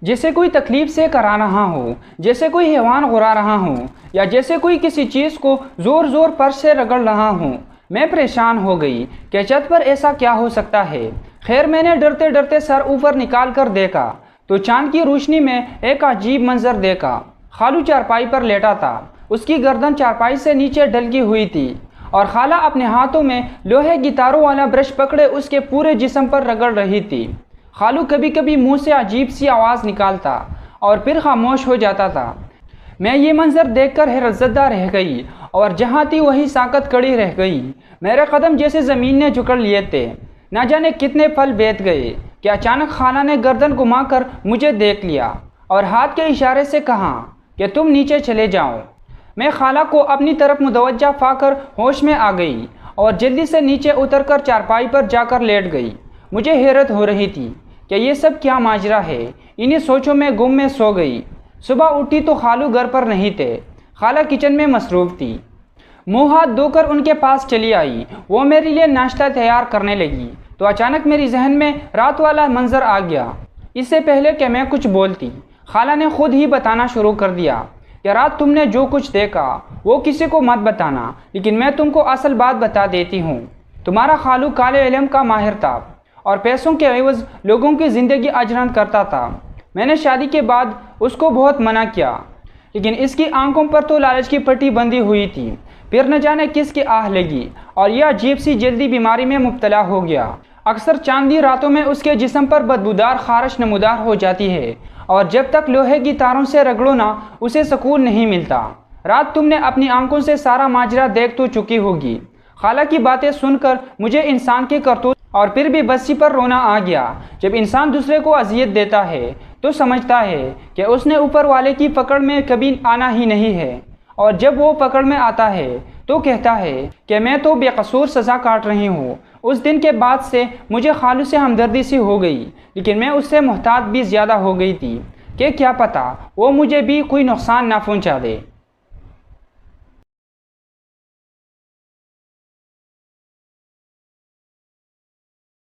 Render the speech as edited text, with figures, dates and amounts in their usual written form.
جیسے کوئی تکلیف سے کرا رہا ہو، جیسے کوئی حیوان غرا رہا ہو، یا جیسے کوئی کسی چیز کو زور زور پر سے رگڑ رہا ہوں۔ میں پریشان ہو گئی کہ چھت پر ایسا کیا ہو سکتا ہے۔ خیر میں نے ڈرتے ڈرتے سر اوپر نکال کر دیکھا تو چاند کی روشنی میں ایک عجیب منظر دیکھا۔ خالو چارپائی پر لیٹا تھا، اس کی گردن چارپائی سے نیچے ڈلکی ہوئی تھی اور خالہ اپنے ہاتھوں میں لوہے کی تاروں والا برش پکڑے اس کے پورے جسم پر رگڑ رہی تھی۔ خالو کبھی کبھی منہ سے عجیب سی آواز نکالتا اور پھر خاموش ہو جاتا تھا۔ میں یہ منظر دیکھ کر حیرت زدہ رہ گئی اور جہاں تھی وہیں ساکت کھڑی رہ گئی۔ میرے قدم جیسے زمین نے جکڑ لیے تھے۔ نہ جانے کتنے پل بیت گئے کہ اچانک خالہ نے گردن گھما کر مجھے دیکھ لیا اور ہاتھ کے اشارے سے کہا کہ تم نیچے چلے جاؤ۔ میں خالہ کو اپنی طرف متوجہ پا کر ہوش میں آ گئی اور جلدی سے نیچے اتر کر چارپائی پر جا کر لیٹ گئی۔ مجھے حیرت ہو رہی تھی کہ یہ سب کیا ماجرا ہے۔ انہی سوچوں میں گم میں سو گئی۔ صبح اٹھی تو خالو گھر پر نہیں تھے، خالہ کچن میں مصروف تھی۔ منہ ہاتھ دھو کر ان کے پاس چلی آئی۔ وہ میرے لیے ناشتہ تیار کرنے لگی تو اچانک میری ذہن میں رات والا منظر آ گیا۔ اس سے پہلے کہ میں کچھ بولتی، خالہ نے خود ہی بتانا شروع کر دیا کہ رات تم نے جو کچھ دیکھا وہ کسی کو مت بتانا، لیکن میں تم کو اصل بات بتا دیتی ہوں۔ تمہارا خالو کالے علم کا ماہر تھا اور پیسوں کے عوض لوگوں کی زندگی اجران کرتا تھا۔ میں نے شادی کے بعد اس کو بہت منع کیا، لیکن اس کی آنکھوں پر تو لالچ کی پٹی بندھی ہوئی تھی۔ پھر نہ جانے کس کی آہ لگی اور یہ عجیب سی جلدی بیماری میں مبتلا ہو گیا۔ اکثر چاندی راتوں میں اس کے جسم پر بدبودار خارش نمودار ہو جاتی ہے اور جب تک لوہے کی تاروں سے رگڑو نہ اسے سکون نہیں ملتا۔ رات تم نے اپنی آنکھوں سے سارا ماجرا دیکھ تو چکی ہوگی۔ خالہ کی باتیں سن کر مجھے انسان کے کرتوت اور پھر بھی بسی پر رونا آ گیا۔ جب انسان دوسرے کو اذیت دیتا ہے تو سمجھتا ہے کہ اس نے اوپر والے کی پکڑ میں کبھی آنا ہی نہیں ہے، اور جب وہ پکڑ میں آتا ہے تو کہتا ہے کہ میں تو بے قصور سزا کاٹ رہی ہوں۔ اس دن کے بعد سے مجھے خالو سے ہمدردی سی ہو گئی، لیکن میں اس سے محتاط بھی زیادہ ہو گئی تھی کہ کیا پتہ وہ مجھے بھی کوئی نقصان نہ پہنچا دے۔